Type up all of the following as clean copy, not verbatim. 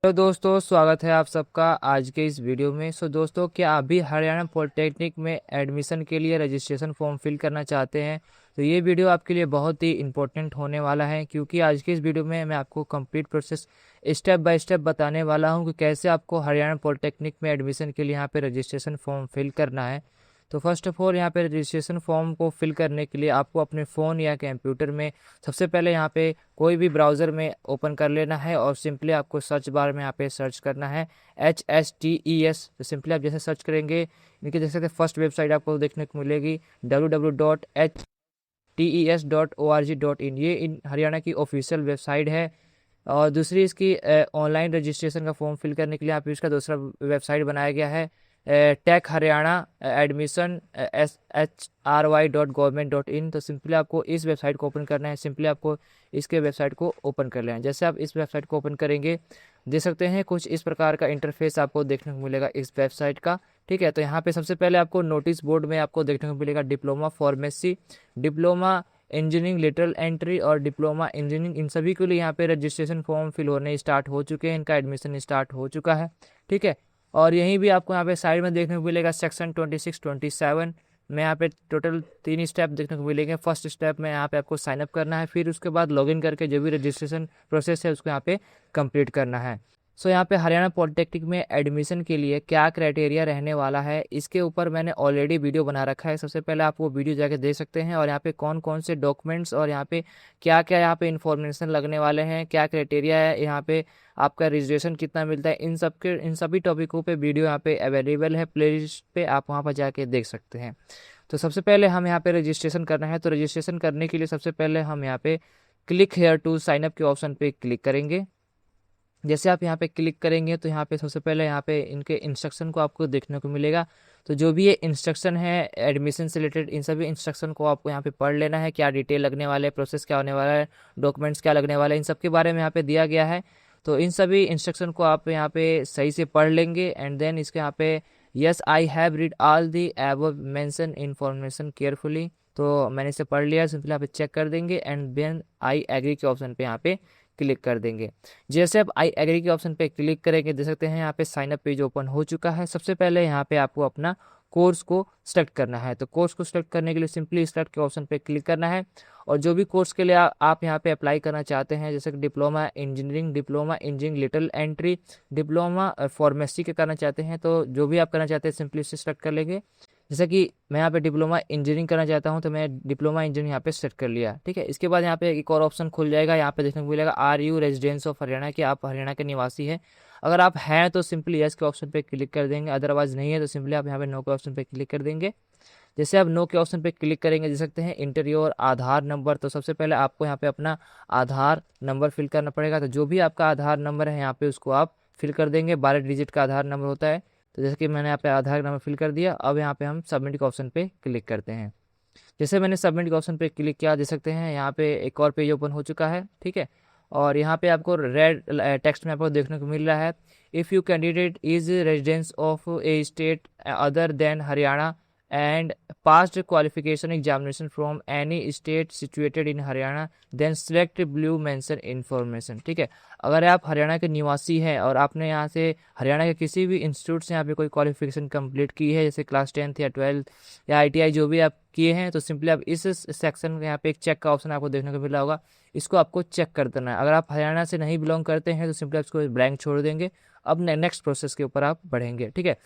तो दोस्तों स्वागत है आप सबका आज के इस वीडियो में। दोस्तों, क्या आप भी हरियाणा पॉलिटेक्निक में एडमिशन के लिए रजिस्ट्रेशन फॉर्म फिल करना चाहते हैं? तो ये वीडियो आपके लिए बहुत ही इंपॉर्टेंट होने वाला है, क्योंकि आज की इस वीडियो में मैं आपको complete process step by step बताने वाला हूँ कि कैसे आपको हरियाणा पॉलिटेक्निक में एडमिशन के लिए यहाँ पे रजिस्ट्रेशन फॉर्म फिल करना है। तो फर्स्ट ऑफ ऑल, यहाँ पे रजिस्ट्रेशन फॉर्म को फिल करने के लिए आपको अपने फ़ोन या कंप्यूटर में सबसे पहले यहाँ पे कोई भी ब्राउज़र में ओपन कर लेना है और सिंपली आपको सर्च बार में यहाँ पे सर्च करना है HSTES। तो सिंपली आप जैसे सर्च करेंगे, इनके देख सकते हैं फर्स्ट वेबसाइट आपको देखने को मिलेगी www.htes.org.in। ये इन हरियाणा की ऑफिशियल वेबसाइट है। और दूसरी इसकी ऑनलाइन रजिस्ट्रेशन का फॉर्म फिल करने के लिए यहाँ पे इसका दूसरा वेबसाइट बनाया गया है टेक हरियाणा एडमिशन SHRY.government.in। तो सिंपली आपको इस वेबसाइट को ओपन करना है। सिंपली आपको इसके वेबसाइट को ओपन कर लेना है। जैसे आप इस वेबसाइट को ओपन करेंगे, देख सकते हैं कुछ इस प्रकार का इंटरफेस आपको देखने को मिलेगा इस वेबसाइट का। ठीक है, तो यहाँ पे सबसे पहले आपको नोटिस बोर्ड में आपको देखने को मिलेगा diploma pharmacy, diploma engineering literal entry और डिप्लोमा इंजीनियरिंग। इन सभी के लिए यहाँ पे रजिस्ट्रेशन फॉर्म फिल होने स्टार्ट हो चुके हैं, इनका एडमिशन स्टार्ट हो चुका है। ठीक है, और यहीं भी आपको यहाँ पे साइड में देखने को मिलेगा सेक्शन 26 27 में यहाँ पे टोटल 3 स्टेप देखने को मिलेंगे। फर्स्ट स्टेप में यहाँ पे आपको साइन अप करना है, फिर उसके बाद लॉगिन करके जो भी रजिस्ट्रेशन प्रोसेस है उसको यहाँ पे कंप्लीट करना है। यहाँ पे हरियाणा पॉलिटेक्निक में एडमिशन के लिए क्या क्राइटेरिया रहने वाला है, इसके ऊपर मैंने ऑलरेडी वीडियो बना रखा है। सबसे पहले आप वो वीडियो जाके देख सकते हैं, और यहाँ पे कौन कौन से डॉक्यूमेंट्स और यहाँ पे क्या क्या यहाँ पे इन्फॉर्मेशन लगने वाले हैं, क्या क्राइटेरिया है, यहाँ पे आपका रजिस्ट्रेशन कितना मिलता है, इन सभी टॉपिकों पे वीडियो यहाँ पे अवेलेबल है प्लेलिस्ट पे, आप वहाँ पर जाके देख सकते हैं। तो सबसे पहले हम यहाँ पे रजिस्ट्रेशन करना है। तो रजिस्ट्रेशन करने के लिए सबसे पहले हम यहाँ पे click here to sign up के ऑप्शन पे क्लिक करेंगे। जैसे आप यहाँ पे क्लिक करेंगे तो यहाँ पे सबसे पहले यहाँ पे इनके इंस्ट्रक्शन को आपको देखने को मिलेगा। तो जो भी ये इंस्ट्रक्शन है एडमिशन से रिलेटेड, इन सभी इंस्ट्रक्शन को आपको यहाँ पे पढ़ लेना है। क्या डिटेल लगने वाले है, प्रोसेस क्या होने वाला है, डॉक्यूमेंट्स क्या लगने वाले हैं, इन सब के बारे में यहाँ पे दिया गया है। तो इन सभी इंस्ट्रक्शन को आप यहाँ पे सही से पढ़ लेंगे एंड देन इसके यहाँ पे yes I have read all the above mention information carefully. तो मैंने इसे पढ़ लिया, सिंपली यहाँ पे चेक कर देंगे एंड देन आई एग्री के ऑप्शन पे यहाँ पे क्लिक कर देंगे। जैसे आप आई एग्री के ऑप्शन पे क्लिक करेंगे, देख सकते हैं यहाँ पे साइन अप पेज ओपन हो चुका है। सबसे पहले यहाँ पे आपको अपना कोर्स को सिलेक्ट करना है। तो कोर्स को सिलेक्ट करने के लिए सिंपली सिलेक्ट के ऑप्शन पे क्लिक करना है, और जो भी कोर्स के लिए आप यहाँ पे अप्लाई करना चाहते हैं, जैसे कि diploma engineering little entry, diploma pharmacy के करना चाहते हैं, तो जो भी आप करना चाहते हैं सिंपली इसे सिलेक्ट कर लेंगे। जैसे कि मैं यहाँ पे डिप्लोमा इंजीनियरिंग करना चाहता हूँ, तो मैं डिप्लोमा इंजीनियरिंग यहाँ पे सेट कर लिया। ठीक है, इसके बाद यहाँ पे एक और ऑप्शन खुल जाएगा। यहाँ पे देखने को मिलेगा are you residence of Haryana, कि आप हरियाणा के निवासी हैं। अगर आप हैं तो सिंपली यस के ऑप्शन पे क्लिक कर देंगे, अदरवाइज नहीं है तो सिंपली आप यहाँ पे नो के ऑप्शन पे क्लिक कर देंगे। जैसे आप नो के ऑप्शन पे क्लिक करेंगे, देख सकते हैं इंटर योर आधार नंबर। तो सबसे पहले आपको यहाँ पे अपना आधार नंबर फिल करना पड़ेगा। तो जो भी आपका आधार नंबर है यहाँ पे उसको आप फिल कर देंगे। 12 डिजिट का आधार नंबर होता है। तो जैसे कि मैंने यहाँ पे आधार नंबर फिल कर दिया, अब यहाँ पे हम सबमिट के ऑप्शन पे क्लिक करते हैं। जैसे मैंने सबमिट के ऑप्शन पे क्लिक किया, देख सकते हैं यहाँ पे एक और पेज ओपन हो चुका है। ठीक है, और यहाँ पे आपको रेड टेक्स्ट में आपको देखने को मिल रहा है, if you candidate is residence of a state other than Haryana and passed qualification examination from any state situated in Haryana then select blue mention information. ठीक है, अगर आप हरियाणा के निवासी हैं और आपने यहाँ से हरियाणा के किसी भी इंस्टीट्यूट से यहाँ पे कोई क्वालिफिकेशन कंप्लीट की है, जैसे क्लास 10th या 12th या ITI जो भी आप किए हैं, तो सिंपली आप इस सेक्शन में यहाँ पे एक चेक का ऑप्शन आपको देखने को मिला होगा, इसको आपको चेक कर देना है। अगर आप हरियाणा से नहीं बिलोंग करते हैं तो सिंपली आप इसको ब्लैंक छोड़ देंगे। अब नेक्स्ट प्रोसेस के ऊपर आप बढ़ेंगे। ठीक है,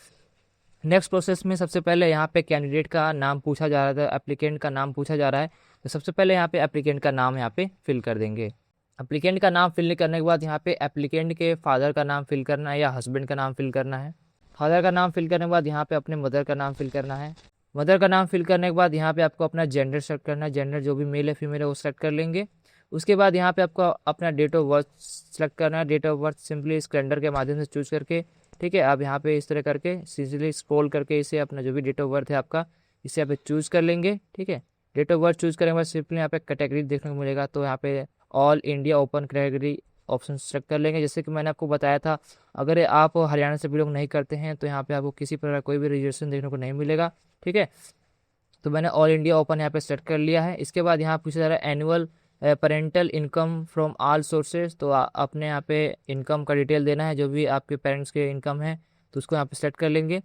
नेक्स्ट प्रोसेस में सबसे पहले यहाँ पे कैंडिडेट का नाम पूछा जा रहा था, एप्लीकेंट का नाम पूछा जा रहा है। तो सबसे पहले यहाँ पे एप्लीकेंट का नाम यहाँ पे फिल कर देंगे। एप्लीकेंट का नाम फिल करने के बाद यहाँ पे एप्लीकेंट के फादर का नाम फिल करना है या हस्बैंड का नाम फिल करना है। फादर का नाम फिल करने के बाद यहाँ पे अपने मदर का नाम फिल करना है। मदर का नाम फिल करने के बाद यहाँ पे आपको अपना जेंडर सेलेक्ट करना है। जेंडर जो भी मेल है फीमेल है वो सेलेक्ट कर लेंगे। उसके बाद यहाँ पे आपको अपना डेट ऑफ बर्थ सेलेक्ट करना है। डेट ऑफ बर्थ सिंपली इस कैलेंडर के माध्यम से चूज करके, ठीक है, आप यहाँ पे इस तरह करके सीधे स्क्रॉल करके इसे अपना जो भी डेट ऑफ बर्थ है आपका, इसे यहाँ पे चूज कर लेंगे। ठीक है, डेट ऑफ बर्थ चूज करने के बाद सिंपली यहाँ पे कैटेगरी देखने को मिलेगा। तो यहाँ पे all India open category option select कर लेंगे। जैसे कि मैंने आपको बताया था, अगर आप हरियाणा से बिलोंग नहीं करते हैं तो यहाँ पे आपको किसी प्रकार कोई भी रिजर्वेशन देखने को नहीं मिलेगा। ठीक है, तो मैंने ऑल इंडिया ओपन यहाँ पे सेलेक्ट कर लिया है। इसके बाद यहाँ पूछा जा रहा है annual parental income from all sources, तो अपने यहाँ पे इनकम का डिटेल देना है, जो भी आपके पेरेंट्स के इनकम है तो उसको यहाँ पे सेलेक्ट कर लेंगे।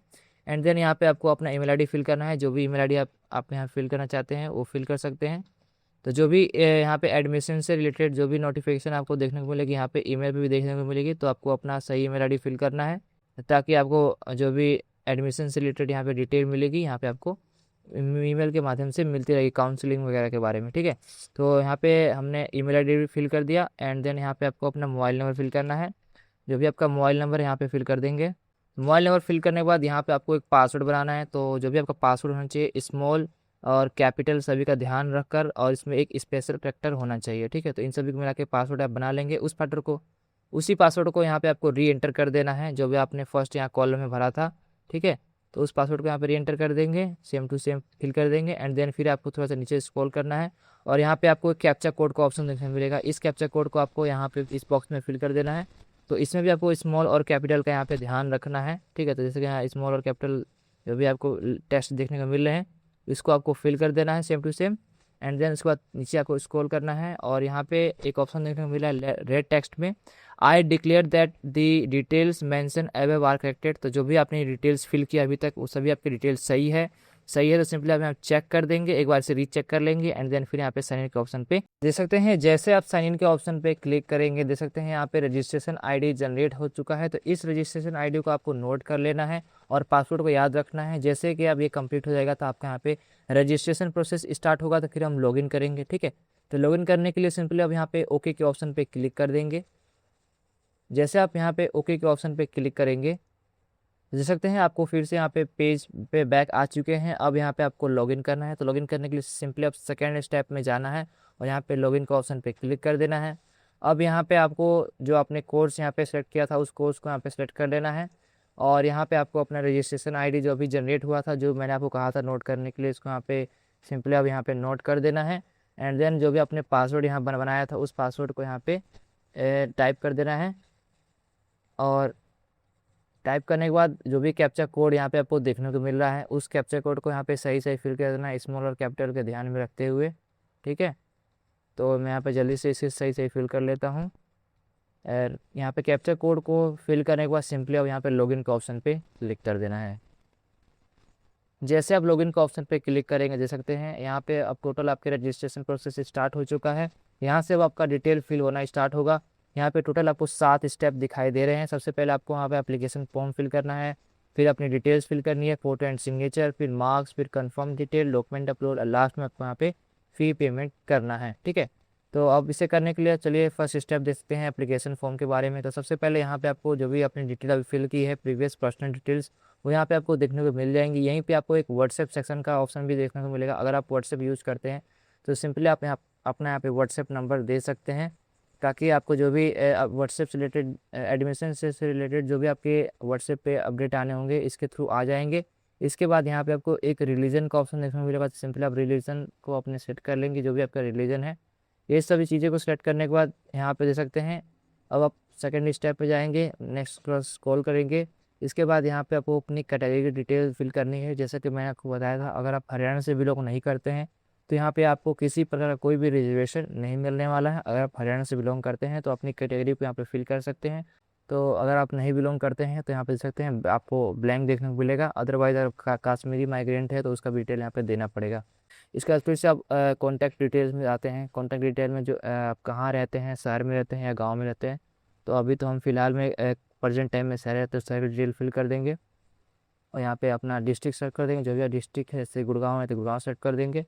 एंड देन यहाँ पे आपको अपना ईमेल आईडी फिल करना है, जो भी ईमेल आईडी आप यहाँ फिल करना चाहते हैं वो फिल कर सकते हैं। तो जो भी यहाँ पे एडमिशन से रिलेटेड जो भी नोटिफिकेशन आपको देखने को मिलेगी यहाँ पे ईमेल पे भी देखने को मिलेगी, तो आपको अपना सही ईमेल आईडी फिल करना है, ताकि आपको जो भी एडमिशन से रिलेटेड यहाँ पे डिटेल मिलेगी यहाँ पे आपको ईमेल के माध्यम से मिलती रहेगी काउंसलिंग वगैरह के बारे में, ठीक है। तो यहाँ पे हमने ईमेल आईडी भी फिल कर दिया। एंड देन यहाँ पे आपको अपना मोबाइल नंबर फिल करना है, जो भी आपका मोबाइल नंबर यहाँ पे फिल कर देंगे। मोबाइल नंबर फिल करने के बाद यहाँ पे आपको एक पासवर्ड बनाना है, तो जो भी आपका पासवर्ड होना चाहिए स्मॉल और कैपिटल सभी का ध्यान रखकर, और इसमें एक स्पेशल कैरेक्टर होना चाहिए, ठीक है। तो इन सभी को मिला के पासवर्ड आप बना लेंगे। उसी पासवर्ड को यहाँ पे आपको री एंटर कर देना है, जो भी आपने फर्स्ट यहाँ कॉलम में भरा था, ठीक है। तो उस पासवर्ड को यहाँ पे री एंटर कर देंगे, सेम टू सेम फिल कर देंगे। एंड देन फिर आपको थोड़ा सा नीचे स्क्रॉल करना है, और यहाँ पे आपको एक कैप्चा कोड का ऑप्शन देखने को मिलेगा। इस कैप्चा कोड को आपको यहाँ पे इस बॉक्स में फिल कर देना है। तो इसमें भी आपको स्मॉल और कैपिटल का यहाँ पे ध्यान रखना है, ठीक है। तो जैसे कि यहाँ स्मॉल और कैपिटल जो भी आपको टेक्स्ट देखने को मिल रहे हैं, इसको आपको फिल कर देना है same to same. And then उसके बाद नीचे आपको स्क्रॉल करना है, और यहाँ पे एक ऑप्शन देखने को मिला है रेड टेक्स्ट में, I declare that the details mention above are corrected. तो जो भी आपने डिटेल्स फिल किया अभी तक वो सभी आपकी डिटेल्स सही है तो सिंपली आप यहाँ चेक कर देंगे, एक बार से रीचेक कर लेंगे। एंड देन फिर यहाँ पे साइन इन के ऑप्शन पे दे सकते हैं। जैसे आप साइन इन के ऑप्शन पे क्लिक करेंगे, दे सकते हैं यहाँ पे रजिस्ट्रेशन आईडी जनरेट हो चुका है। तो इस रजिस्ट्रेशन आईडी को आपको नोट कर लेना है और पासवर्ड को याद रखना है। जैसे कि अब ये कंप्लीट हो जाएगा तो आपका यहाँ पे रजिस्ट्रेशन प्रोसेस स्टार्ट होगा, तो फिर हम लॉगिन करेंगे, ठीक है। तो लॉगिन करने के लिए सिंपली अब यहाँ पे ओके के ऑप्शन पे क्लिक कर देंगे। जैसे आप यहाँ पे ओके के ऑप्शन पे क्लिक करेंगे, देख सकते हैं आपको फिर से यहाँ पे पेज पे बैक आ चुके हैं। अब यहाँ पे आपको लॉगिन करना है, तो लॉगिन करने के लिए सिंपली आप सेकेंड स्टेप में जाना है और यहाँ पे लॉगिन का ऑप्शन पे क्लिक कर देना है। अब यहाँ पे आपको जो आपने कोर्स यहाँ पे सेलेक्ट किया था उस कोर्स को यहाँ पे सेलेक्ट कर लेना है, और यहाँ पे आपको अपना रजिस्ट्रेशन आईडी जो अभी जनरेट हुआ था, जो मैंने आपको कहा था नोट करने के लिए, इसको यहाँ पे सिंपली अब यहाँ पे नोट कर देना है। एंड देन जो भी आपने पासवर्ड यहाँ बनाया था उस पासवर्ड को यहाँ पे टाइप कर देना है, और टाइप करने के बाद जो भी कैप्चा कोड यहाँ पे आपको देखने को मिल रहा है उस कैप्चा कोड को यहाँ पे सही फिल कर देना है, स्मॉल और कैपिटल के ध्यान में रखते हुए, ठीक है। तो मैं यहाँ पे जल्दी से इसे सही फिल कर लेता हूँ। और यहाँ पे कैप्चा कोड को फिल करने के बाद सिंपली अब यहाँ पे लॉगिन के ऑप्शन पे क्लिक कर देना है। जैसे आप लॉगिन के ऑप्शन पे क्लिक करेंगे, देख सकते हैं यहाँ पे अब टोटल आपके रजिस्ट्रेशन प्रोसेस स्टार्ट हो चुका है। यहाँ से अब आपका डिटेल फिल होना स्टार्ट होगा। यहाँ पे टोटल आपको 7 स्टेप दिखाई दे रहे हैं। सबसे पहले आपको यहाँ पे एप्लीकेशन फॉर्म फिल करना है, फिर अपनी डिटेल्स फिल करनी है, फोटो एंड सिग्नेचर, फिर मार्क्स, फिर कंफर्म डिटेल, डॉक्यूमेंट अपलोड, और लास्ट में आपको यहाँ पे फी पेमेंट करना है, ठीक है। तो अब इसे करने के लिए चलिए फर्स्ट स्टेप देखते हैं एप्लीकेशन फॉर्म के बारे में। तो सबसे पहले यहाँ पे आपको जो भी अपनी डिटेल अभी फिल की है प्रीवियस पर्सनल डिटेल्स वो यहाँ पे आपको देखने को मिल जाएंगी। यहीं पे आपको एक व्हाट्सएप सेक्शन का ऑप्शन भी देखने को मिलेगा। अगर आप व्हाट्सएप यूज़ करते हैं तो सिंपली आप अपना यहाँ पे व्हाट्सएप नंबर दे सकते हैं, ताकि आपको जो भी व्हाट्सएप से रिलेटेड एडमिशन से रिलेटेड जो भी आपके व्हाट्सएप पे अपडेट आने होंगे इसके थ्रू आ जाएंगे। इसके बाद यहाँ पे आपको एक रिलीजन का ऑप्शन देखने को मिलेगा। सिंपली आप रिलीजन को अपने सेट कर लेंगे, जो भी आपका रिलीजन है। ये सभी चीज़ें को सेलेक्ट करने के बाद यहाँ पे दे सकते हैं। अब आप सेकेंड स्टेप पे जाएंगे, नेक्स्ट स्क्रॉल करेंगे। इसके बाद यहाँ पे आपको अपनी कैटेगरी की डिटेल फिल करनी है। जैसा कि मैंने आपको बताया था, अगर आप हरियाणा से बिलोंग नहीं करते हैं तो यहाँ पे आपको किसी प्रकार का कोई भी रिजर्वेशन नहीं मिलने वाला है। अगर आप हरियाणा से बिलोंग करते हैं तो अपनी कैटेगरी को यहाँ पे फिल कर सकते हैं। तो अगर आप नहीं बिलोंग करते हैं तो यहाँ पे देख सकते हैं आपको ब्लैंक देखने को मिलेगा। अदरवाइज अगर कश्मीरी माइग्रेंट है तो उसका भी डिटेल यहाँ पे देना पड़ेगा। इसके बाद फिर से आप कॉन्टैक्ट डिटेल्स में आते हैं। कॉन्टैक्ट डिटेल में जो आप कहाँ रहते हैं, शहर में रहते हैं या गाँव में रहते हैं। तो अभी तो हम फिलहाल में प्रेजेंट टाइम में शहर रहते हैं तो शहर की डिटेल फिल कर देंगे, और यहाँ पे अपना डिस्ट्रिक्ट सेलेक्ट कर देंगे। जो भी डिस्ट्रिक्ट है, जैसे गुड़गांव है तो गुड़गांव सेलेक्ट कर देंगे।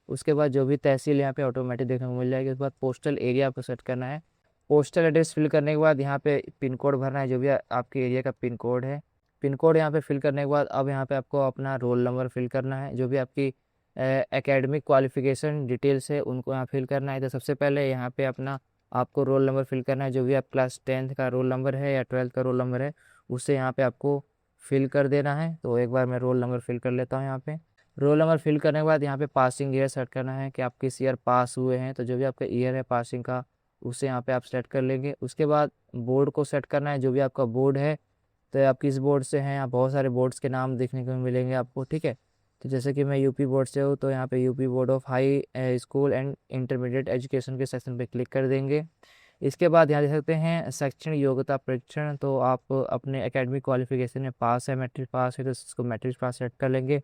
उसके बाद जो भी तहसील यहाँ पे ऑटोमेटिक देखने को मिल जाएगी। उसके बाद पोस्टल एरिया आपको सेट करना है। पोस्टल एड्रेस फिल करने के बाद यहाँ पे पिन कोड भरना है, जो भी आपके एरिया का पिन कोड है। पिन कोड यहाँ पे फिल करने के बाद अब यहाँ पे आपको अपना रोल नंबर फिल करना है। जो भी आपकी एकेडमिक क्वालिफिकेशन डिटेल्स है उनको यहाँ फिल करना है। तो सबसे पहले यहाँ पे अपना आपको रोल नंबर फिल करना है। जो भी आप क्लास 10th का रोल नंबर है या 12th का रोल नंबर है उससे यहाँ पे आपको फिल कर देना है। तो एक बार मैं रोल नंबर फिल कर लेता हूँ। यहाँ पे रोल नंबर फिल करने के बाद यहाँ पे पासिंग ईयर सेट करना है कि आप किस ईयर पास हुए हैं। तो जो भी आपका ईयर है पासिंग का उससे यहाँ पे आप सेट कर लेंगे। उसके बाद बोर्ड को सेट करना है, जो भी आपका बोर्ड है तो आप किस बोर्ड से हैं। यहाँ बहुत सारे बोर्ड्स के नाम देखने को मिलेंगे आपको, ठीक है। तो जैसे कि मैं यूपी बोर्ड से हूँ तो यहाँ पे UP board of high school and intermediate education के सेक्शन पे क्लिक कर देंगे। इसके बाद यहाँ देख सकते हैं शैक्षणिक योग्यता परीक्षण, तो आप अपने एकेडमिक क्वालिफिकेशन में पास है, मैट्रिक पास है तो इसको मैट्रिक पास सेट कर लेंगे।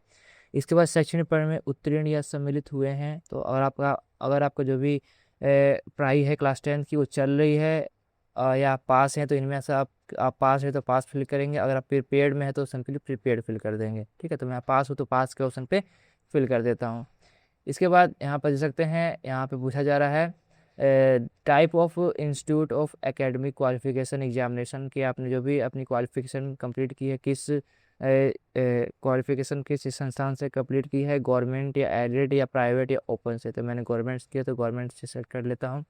इसके बाद शैक्षणिक पढ़ाई में उत्तीर्ण या सम्मिलित हुए हैं, तो अगर आपका जो भी पढ़ाई है क्लास 10 की वो चल रही है या पास है तो इनमें से आप पास है तो पास फिल करेंगे, अगर आप प्रीपेड में है तो सिंपली प्रीपेड फिल कर देंगे। ठीक है, तो मैं पास हूँ तो पास के ऑप्शन पे फिल कर देता हूँ। इसके बाद यहाँ पर देख सकते हैं, यहाँ पे पूछा जा रहा है type of institute of academic qualification examination, कि आपने जो भी अपनी क्वालिफिकेशन कंप्लीट की है किस क्वालिफिकेशन किस संस्थान से कंप्लीट की है, गवर्नमेंट या एडेड या प्राइवेट या ओपन से, तो मैंने गवर्नमेंट किया तो गवर्नमेंट से सेलेक्ट कर लेता हूँ।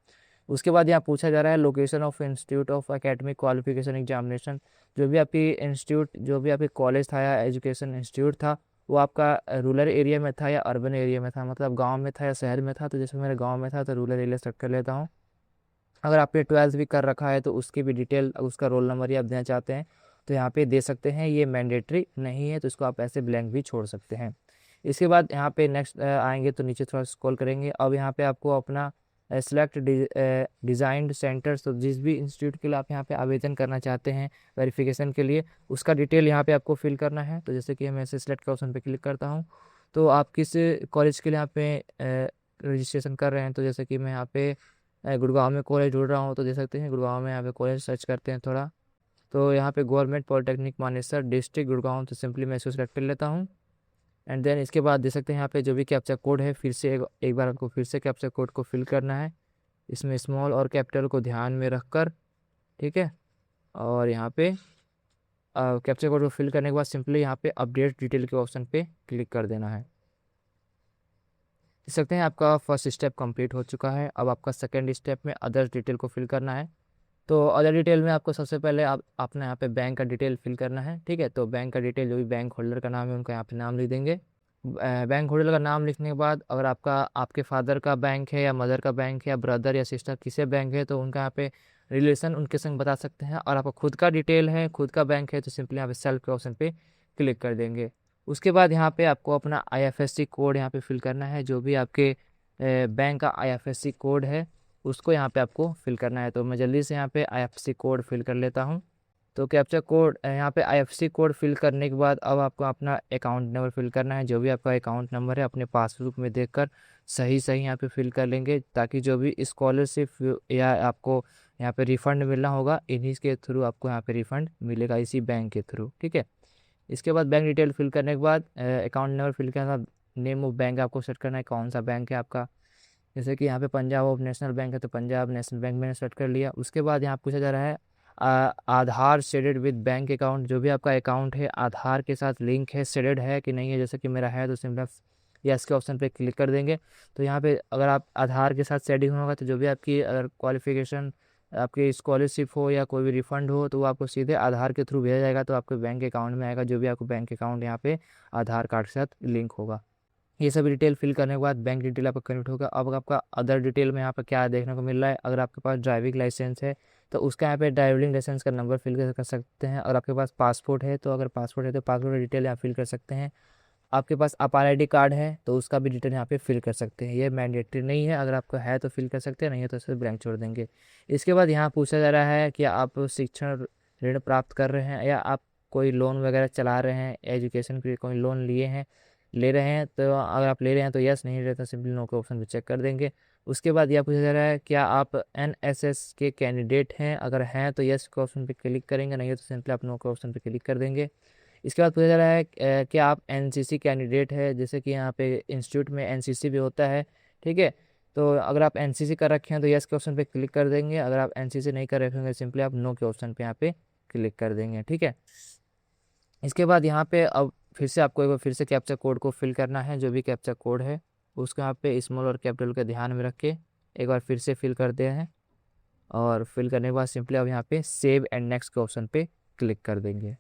उसके बाद यहाँ पूछा जा रहा है location of institute of academic qualification examination, जो भी आपकी इंस्टीट्यूट जो भी आपकी कॉलेज था या एजुकेशन इंस्टीट्यूट था वो आपका रूरल एरिया में था या अर्बन एरिया में था, मतलब गांव में था या शहर में था। तो जैसे मेरे गांव में था तो रूरल एरिया सेलेक्ट कर लेता हूँ। अगर आपने 12th भी कर रखा है तो उसकी भी डिटेल, उसका रोल नंबर ही आप देना चाहते हैं तो यहाँ पे दे सकते हैं, ये मैंडेटरी नहीं है तो इसको आप ऐसे ब्लैंक भी छोड़ सकते हैं। इसके बाद यहाँ पे नेक्स्ट आएंगे तो नीचे थोड़ा स्क्रॉल करेंगे। अब यहाँ पे आपको अपना सेलेक्ट डिज़ाइंड सेंटर्स, तो जिस भी इंस्टीट्यूट के लिए आप यहाँ पे आवेदन करना चाहते हैं वेरिफिकेशन के लिए उसका डिटेल यहाँ पे आपको फिल करना है। तो जैसे कि मैं ऐसे सेलेक्ट का ऑप्शन पे क्लिक करता हूँ तो आप किस कॉलेज के लिए यहाँ पे रजिस्ट्रेशन कर रहे हैं, तो जैसे कि मैं यहाँ पे गुड़गांव में कॉलेज ढूंढ रहा हूँ तो देख सकते हैं गुड़गांव में यहाँ पे कॉलेज सर्च करते हैं थोड़ा, तो यहाँ पे government polytechnic Manesar district Gurgaon, तो सिंपली मैं इसको सेलेक्ट कर लेता हूँ। एंड देन इसके बाद देख सकते हैं यहाँ पे जो भी कैप्चा कोड है फिर से एक बार आपको फिर से कैप्चा कोड को फिल करना है, इसमें स्मॉल और कैपिटल को ध्यान में रखकर। ठीक है, और यहाँ पे कैप्चा कोड को फिल करने के बाद सिंपली यहाँ पे अपडेट डिटेल के ऑप्शन पे क्लिक कर देना है। देख सकते हैं आपका फर्स्ट स्टेप कंप्लीट हो चुका है। अब आपका सेकेंड स्टेप में अदर्स डिटेल को फिल करना है। तो अदर डिटेल में आपको सबसे पहले आपने यहाँ पे बैंक का डिटेल फिल करना है। ठीक है, तो बैंक का डिटेल जो भी बैंक होल्डर का नाम है उनका यहाँ पे नाम लिख देंगे। बैंक होल्डर का नाम लिखने के बाद अगर आपके फादर का बैंक है या मदर का बैंक है या ब्रदर या सिस्टर किसे बैंक है तो उनका यहाँ पे रिलेशन उनके संग बता सकते हैं। और आपका खुद का डिटेल है, खुद का बैंक है तो सिंपली यहाँ पे सेल्फ के ऑप्शन पे क्लिक कर देंगे। उसके बाद यहाँ पे आपको अपना IFSC कोड यहाँ पे फिल करना है, जो भी आपके बैंक का IFSC कोड है उसको यहाँ पे आपको फिल करना है। तो मैं जल्दी से यहाँ पे IFSC कोड फिल कर लेता हूँ। तो कैप्चा कोड यहाँ पे IFSC कोड फिल करने के बाद अब आपको अपना अकाउंट नंबर फिल करना है, जो भी आपका अकाउंट नंबर है अपने पासबुक में देखकर सही यहाँ पे फिल कर लेंगे, ताकि जो भी स्कॉलरशिप या आपको यहाँ पे रिफ़ंड मिलना होगा इन्हीं के थ्रू आपको यहाँ पे रिफ़ंड मिलेगा, इसी बैंक के थ्रू। ठीक है, इसके बाद बैंक डिटेल फिल करने के बाद अकाउंट नंबर फिल करने के बाद नेम ऑफ बैंक आपको सेट करना है, कौन सा बैंक है आपका। जैसे कि यहाँ पे पंजाब ऑफ नेशनल बैंक है तो पंजाब नेशनल बैंक मैंने सेलेक्ट कर लिया। उसके बाद यहाँ पूछा जा रहा है आधार शेडेड विद बैंक अकाउंट, जो भी आपका अकाउंट है आधार के साथ लिंक है, शेडेड है कि नहीं है। जैसे कि मेरा है तो सिंपल यस के ऑप्शन पे क्लिक कर देंगे। तो यहाँ पे अगर आप आधार के साथ शेडिंग होगा तो जो भी आपकी अगर क्वालिफिकेशन आपकी स्कॉलरशिप हो या कोई भी रिफ़ंड हो तो वो आपको सीधे आधार के थ्रू भेजा जाएगा, तो आपके बैंक अकाउंट में आएगा, जो भी आपको बैंक अकाउंट यहाँ पे आधार कार्ड के साथ लिंक होगा। ये सब डिटेल फिल करने के बाद बैंक डिटेल आपका कनेक्ट होगा। अब आपका अदर डिटेल में यहाँ पर क्या देखने को मिल रहा है, अगर आपके पास ड्राइविंग लाइसेंस है तो उसका यहाँ पे ड्राइविंग लाइसेंस का नंबर फिल कर सकते हैं। और आपके पास पासपोर्ट है तो अगर पासपोर्ट है तो पासपोर्ट डिटेल यहाँ फिल कर सकते हैं। आपके पास अपार ID कार्ड है तो उसका भी डिटेल यहाँ पे फिल कर सकते हैं। ये मैंडेटरी नहीं है, अगर आपका है तो फिल कर सकते हैं, नहीं है तो सिर्फ ब्लैंक छोड़ देंगे। इसके बाद यहाँ पूछा जा रहा है कि आप शिक्षण ऋण प्राप्त कर रहे हैं या आप कोई लोन वगैरह चला रहे हैं, एजुकेशन के लिए कोई लोन ले रहे हैं। तो अगर आप ले रहे हैं तो यस, नहीं ले रहे तो सिंपली नो के ऑप्शन पे चेक कर देंगे। उसके बाद यह पूछा जा रहा है क्या आप NSS के कैंडिडेट हैं, अगर हैं तो यस के ऑप्शन पे क्लिक करेंगे, नहीं है तो सिंपली आप नो के ऑप्शन पे क्लिक कर देंगे। इसके बाद पूछा जा रहा है क्या आप NCC कैंडिडेट है, जैसे कि यहाँ पे इंस्टीट्यूट में NCC भी होता है। ठीक है, तो अगर आप NCC कर रखे हैं तो यस के ऑप्शन पे क्लिक कर देंगे, अगर आप NCC नहीं कर रखे होंगे सिंपली आप नो के ऑप्शन पे यहाँ पे क्लिक कर देंगे। ठीक है, इसके बाद यहाँ पे अब फिर से आपको एक बार फिर से कैप्चा कोड को फिल करना है, जो भी कैप्चा कोड है उसको यहाँ पे स्मॉल और कैपिटल के ध्यान में रख के एक बार फिर से फिल करते हैं। और फिल करने के बाद सिंपली अब यहाँ पे सेव एंड नेक्स्ट के ऑप्शन पे क्लिक कर देंगे।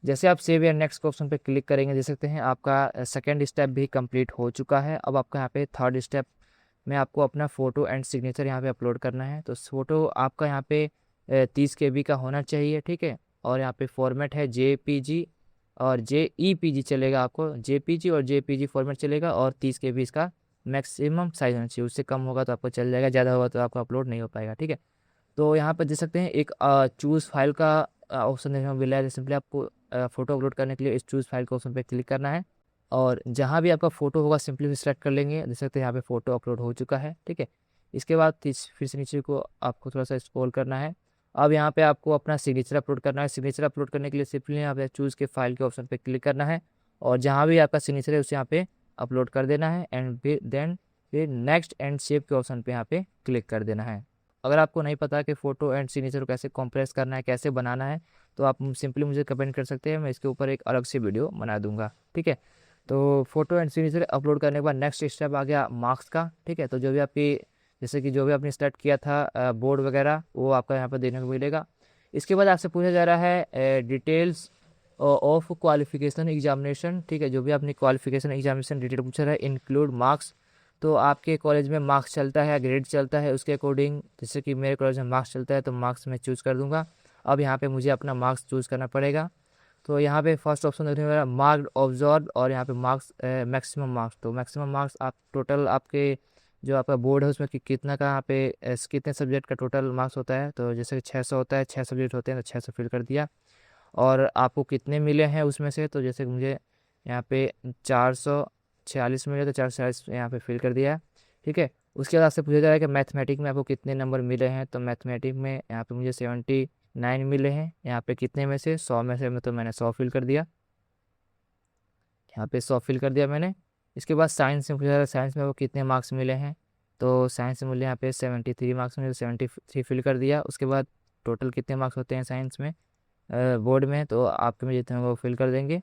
जैसे आप सेव एंड नेक्स्ट के ऑप्शन पे क्लिक करेंगे देख सकते हैं आपका सेकेंड स्टेप भी कंप्लीट हो चुका है। अब आपका यहाँ पे थर्ड स्टेप में आपको अपना फ़ोटो एंड सिग्नेचर यहाँ पे अपलोड करना है। तो फ़ोटो आपका यहाँ पे 30 KB का होना चाहिए। ठीक है, और यहाँ पे फॉर्मेट है JPG और JEPG चलेगा, आपको JPG और JPG फॉर्मेट चलेगा, और 30 KB इसका मैक्सिमम साइज होना चाहिए। उससे कम होगा तो आपको चल जाएगा, ज़्यादा होगा तो आपको अपलोड नहीं हो पाएगा, ठीक है। तो यहाँ पर देख सकते हैं एक चूज़ फाइल का ऑप्शन देखने को मिला है। सिंपली आपको फ़ोटो अपलोड करने के लिए इस चूज़ फाइल के ऑप्शन पे क्लिक करना है, और जहाँ भी आपका फ़ोटो होगा सिंपली सिलेक्ट कर लेंगे। देख सकते हैं यहाँ पे फ़ोटो अपलोड हो चुका है, ठीक है। इसके बाद फिर से नीचे को आपको थोड़ा सा स्क्रॉल करना है। अब यहाँ पे आपको अपना सिग्नेचर अपलोड करना है। सिग्नेचर अपलोड करने के लिए सिंपली यहाँ पे चूज़ के फाइल के ऑप्शन पे क्लिक करना है, और जहाँ भी आपका सिग्नेचर है उसे यहाँ पे अपलोड कर देना है, एंड फिर नेक्स्ट एंड सेव के ऑप्शन पे यहाँ पे क्लिक कर देना है। अगर आपको नहीं पता कि फ़ोटो एंड सिग्नेचर को कैसे कंप्रेस करना है, कैसे बनाना है, तो आप सिंपली मुझे कमेंट कर सकते हैं, मैं इसके ऊपर एक अलग से वीडियो बना दूंगा, ठीक है। तो फ़ोटो एंड सिग्नेचर अपलोड करने के बाद नेक्स्ट स्टेप आ गया मार्क्स का, ठीक है। तो जो भी आपकी जैसे कि जो भी आपने स्टार्ट किया था बोर्ड वगैरह, वो आपका यहाँ पर देखने को मिलेगा। इसके बाद आपसे पूछा जा रहा है डिटेल्स ऑफ क्वालिफिकेशन एग्जामिनेशन, ठीक है। जो भी आपने क्वालिफिकेशन एग्जामिनेशन डिटेल पूछा है, इंक्लूड मार्क्स। तो आपके कॉलेज में मार्क्स चलता है, ग्रेड चलता है, उसके अकॉर्डिंग जैसे कि मेरे कॉलेज में मार्क्स चलता है तो मार्क्स मैं चूज़ कर दूंगा। अब यहाँ पे मुझे अपना मार्क्स चूज़ करना पड़ेगा। तो यहाँ पे फर्स्ट ऑप्शन देखने वाला मार्क्स ऑब्जर्व, और यहाँ पे मार्क्स मैक्सिमम मार्क्स। तो मैक्सिमम मार्क्स आप टोटल आपके जो आपका बोर्ड है उसमें कितना का यहाँ पे कितने सब्जेक्ट का टोटल मार्क्स होता है। तो जैसे कि 600 होता है, 6 सब्जेक्ट होते हैं तो 600 फिल कर दिया। और आपको कितने मिले हैं उसमें से, तो जैसे कि मुझे यहाँ पे 446 मिले तो 446 यहाँ पे फिल कर दिया, ठीक है। उसके बाद आपसे पूछा जा रहा है कि मैथमेटिक में आपको कितने नंबर मिले हैं। तो मैथमेटिक में यहाँ पे मुझे 79 मिले हैं। यहाँ पे कितने में से 100 में से तो मैंने 100 फिल कर दिया, यहाँ पे 100 फिल कर दिया मैंने। इसके बाद साइंस में पूछा जा रहा है साइंस में आपको कितने मार्क्स मिले हैं। तो साइंस में मुझे यहाँ पे 73 मार्क्स मिले, 73 फिल कर दिया। उसके बाद टोटल कितने मार्क्स होते हैं साइंस में बोर्ड में, तो आपके में जितने वो फिल कर देंगे।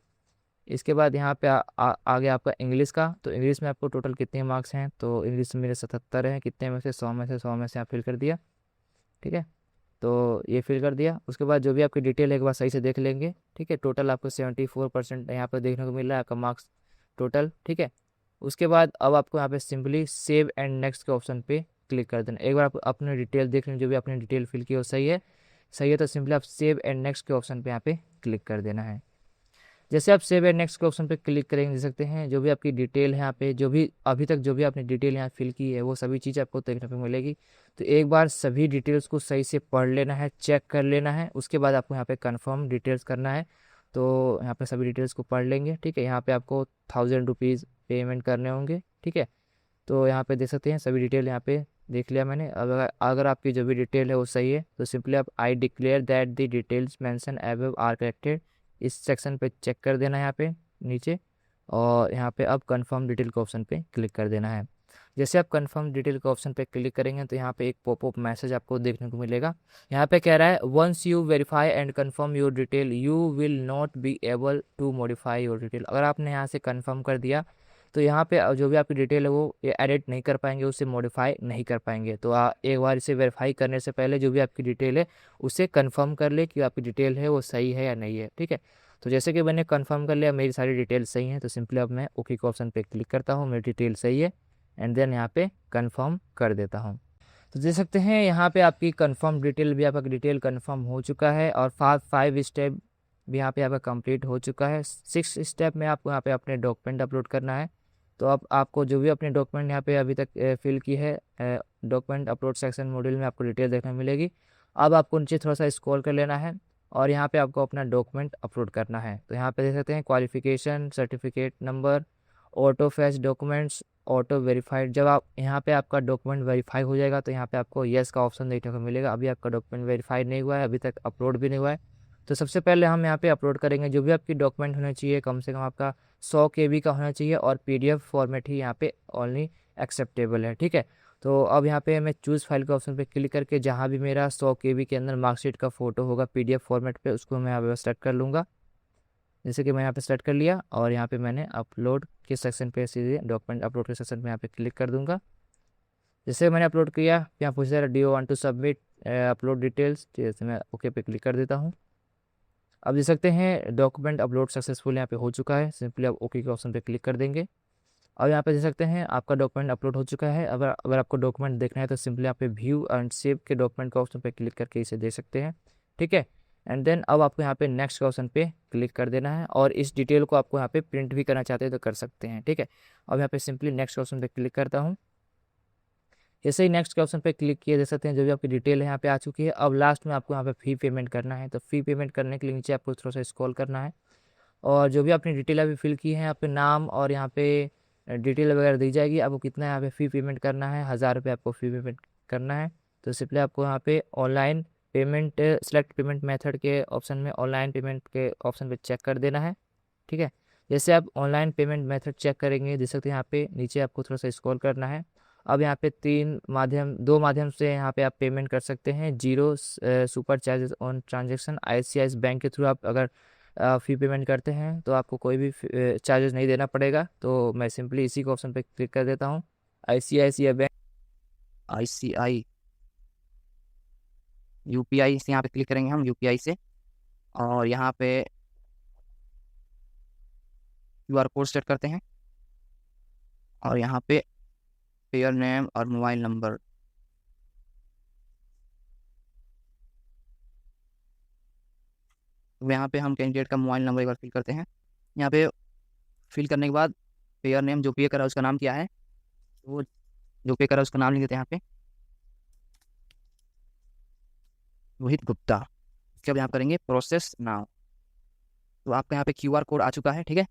इसके बाद यहाँ पे आ गया आपका इंग्लिश का। तो इंग्लिश में आपको टोटल कितने मार्क्स हैं, तो इंग्लिश में मेरे 77 हैं। कितने में से 100 में से 100 में से आप फिल कर दिया, ठीक है। तो ये फिल कर दिया। उसके बाद जो भी आपकी डिटेल है एक बार सही से देख लेंगे, ठीक है। टोटल आपको 74% यहाँ पर देखने को मिल रहा है आपका मार्क्स टोटल, ठीक है। उसके बाद अब आपको यहाँ पे सिंपली सेव एंड नेक्स्ट के ऑप्शन पे क्लिक कर देना। एक बार आप अपने डिटेल देख लें, जो भी आपने डिटेल फिल की वो सही है, सही है तो सिंपली आप सेव एंड नेक्स्ट के ऑप्शन पे यहाँ पे क्लिक कर देना है। जैसे आप सेव एंड नेक्स्ट के ऑप्शन पे क्लिक करेंगे, देख सकते हैं जो भी आपकी डिटेल है यहाँ पे, जो भी अभी तक जो भी आपने डिटेल यहाँ फिल की है वो सभी चीज़ आपको देखने को मिलेगी। तो एक बार सभी डिटेल्स को सही से पढ़ लेना है, चेक कर लेना है। उसके बाद आपको यहाँ पे कंफर्म डिटेल्स करना है। तो यहाँ पे सभी डिटेल्स को पढ़ लेंगे, ठीक है। यहाँ पे आपको 1000 रुपीज़ पेमेंट करने होंगे, ठीक है। तो यहाँ पे देख सकते हैं सभी डिटेल यहाँ पे देख लिया मैंने। अगर आपकी जो भी डिटेल है वो सही है तो सिंपली आप I declare that the details mention above are corrected, इस सेक्शन पे चेक कर देना है यहाँ पे नीचे, और यहाँ पे अब कंफर्म डिटेल के ऑप्शन पे क्लिक कर देना है। जैसे आप कंफर्म डिटेल के ऑप्शन पे क्लिक करेंगे तो यहाँ पे एक पॉपअप मैसेज आपको देखने को मिलेगा। यहाँ पे कह रहा है once you verify and confirm your detail you will not be able to modify your detail. अगर आपने यहाँ से कंफर्म कर दिया तो यहाँ पे जो भी आपकी डिटेल है वो ये एडिट नहीं कर पाएंगे, उसे मॉडिफाई नहीं कर पाएंगे। तो एक बार इसे वेरीफाई करने से पहले जो भी आपकी डिटेल है उसे कंफर्म कर ले कि आपकी डिटेल है वो सही है या नहीं है, ठीक है। तो जैसे कि मैंने कंफर्म कर लिया मेरी सारी डिटेल सही है, तो सिंपली अब मैं ओके के ऑप्शन पे क्लिक करता हूँ, मेरी डिटेल सही है, एंड देन यहाँ पे कंफर्म कर देता हूँ। तो देख सकते हैं यहाँ पे आपकी कंफर्म डिटेल भी, आपका डिटेल कंफर्म हो चुका है, और 5 स्टेप भी यहाँ पे आपका कंप्लीट हो चुका है। 6 स्टेप में आपको यहाँ पे अपने डॉक्यूमेंट अपलोड करना है। तो अब आपको जो भी अपने डॉक्यूमेंट यहाँ पे अभी तक फिल की है, डॉक्यूमेंट अपलोड सेक्शन मॉड्यूल में आपको डिटेल देखने मिलेगी। अब आपको नीचे थोड़ा सा स्क्रॉल कर लेना है, और यहाँ पे आपको अपना डॉक्यूमेंट अपलोड करना है। तो यहाँ पे देख सकते हैं qualification, certificate number, auto fetch documents, auto verified. जब आप यहाँ पे आपका डॉक्यूमेंट वेरीफाई हो जाएगा तो यहाँ पे आपको येस का ऑप्शन देखने को मिलेगा। अभी आपका डॉक्यूमेंट वेरीफाइड नहीं हुआ है, अभी तक अपलोड भी नहीं हुआ है। तो सबसे पहले हम यहाँ पे अपलोड करेंगे जो भी आपकी डॉक्यूमेंट होना चाहिए, कम से कम आपका 100 KB का होना चाहिए, और PDF फॉर्मेट ही यहाँ पे ओनली एक्सेप्टेबल है, ठीक है। तो अब यहाँ पे मैं चूज़ फाइल के ऑप्शन पे क्लिक करके जहाँ भी मेरा 100 KB के अंदर मार्कशीट का फोटो होगा PDF फॉर्मेट पे, उसको मैं यहाँ पे सेलेक्ट कर लूँगा। जैसे कि मैं यहाँ पे सेलेक्ट कर लिया, और यहाँ पे मैंने अपलोड के सेक्शन पे सीधे डॉक्यूमेंट अपलोड के सेक्शन पे यहाँ पे क्लिक कर दूँगा। जैसे मैंने अपलोड किया, यहाँ पूछ रहा है do you want to submit upload details, जैसे मैं ओके पे क्लिक कर देता हूँ। अब देख सकते हैं डॉक्यूमेंट अपलोड सक्सेसफुल यहाँ पे हो चुका है। सिंपली आप ओके के ऑप्शन पे क्लिक कर देंगे। अब यहाँ पे देख सकते हैं आपका डॉक्यूमेंट अपलोड हो चुका है। अगर आपको डॉक्यूमेंट देखना है तो सिंपली यहाँ पे व्यू एंड सेव के डॉक्यूमेंट के ऑप्शन पे क्लिक करके इसे देख सकते हैं, ठीक है। एंड देन अब आपको यहाँ पे नेक्स्ट के ऑप्शन पे क्लिक कर देना है, और इस डिटेल को आपको यहाँ पे प्रिंट भी करना चाहते हैं तो कर सकते हैं, ठीक है। अब यहाँ पे सिंपली नेक्स्ट के ऑप्शन पे क्लिक करता हूँ। जैसे ही नेक्स्ट के ऑप्शन पे क्लिक किए, देख सकते हैं जो भी आपकी डिटेल है यहाँ पे आ चुकी है। अब लास्ट में आपको यहाँ पे फ़ी पेमेंट करना है, तो फ़ी पेमेंट करने के लिए नीचे आपको थोड़ा सा स्क्रॉल करना है, और जो भी आपने डिटेल अभी फिल की है, यहाँ पे नाम और यहाँ पे डिटेल वगैरह दी जाएगी। आपको कितना यहाँ पे फ़ी पेमेंट करना है, 1000 रुपये आपको फ़ी पेमेंट करना है। तो सिंपली आपको यहाँ पे online payment, select payment method के ऑप्शन में ऑनलाइन पेमेंट के ऑप्शन पे चेक कर देना है, ठीक है। जैसे आप ऑनलाइन पेमेंट मेथड चेक करेंगे, देख सकते हैं यहाँ पे नीचे आपको थोड़ा सा स्क्रॉल करना है। अब यहाँ पे दो माध्यम से यहाँ पे आप पेमेंट कर सकते हैं। Zero super charges on transaction, ICICI bank के थ्रू आप अगर फ़ी पेमेंट करते हैं तो आपको कोई भी चार्जेस नहीं देना पड़ेगा। तो मैं सिंपली इसी को ऑप्शन पे क्लिक कर देता हूँ, ICICI बैंक। ICI UPI से यहाँ पे क्लिक करेंगे हम, UPI से, और यहाँ पे QR कोड सेट करते हैं, और यहाँ पे पेयर नेम और मोबाइल नंबर, यहाँ पे हम कैंडिडेट का मोबाइल नंबर एक बार फिल करते हैं। यहाँ पे फिल करने के बाद पेयर नेम जो पे करा उसका नाम क्या है, वो जो पे करा उसका नाम लिख देते हैं यहाँ पे, रोहित गुप्ता। इसके बाद यहाँ करेंगे प्रोसेस नाउ। तो आपका यहाँ पे QR कोड आ चुका है, ठीक है।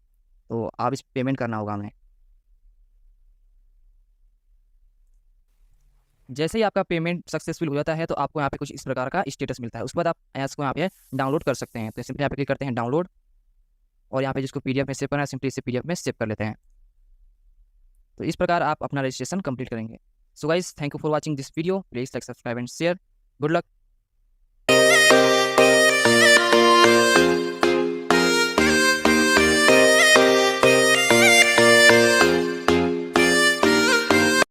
तो आप इस पेमेंट करना होगा हमें। जैसे ही आपका पेमेंट सक्सेसफुल हो जाता है तो आपको यहाँ पे कुछ इस प्रकार का स्टेटस मिलता है। उसके बाद आप इसको यहाँ पे डाउनलोड कर सकते हैं। तो सिंपली यहाँ पे क्लिक करते हैं डाउनलोड, और यहाँ पे जिसको PDF में सेव करना है सिंपली इसे PDF में सेव कर लेते हैं। तो इस प्रकार आप अपना रजिस्ट्रेशन कंप्लीट करेंगे। So guys, thank you for watching this video. Please like, subscribe and share. Good luck.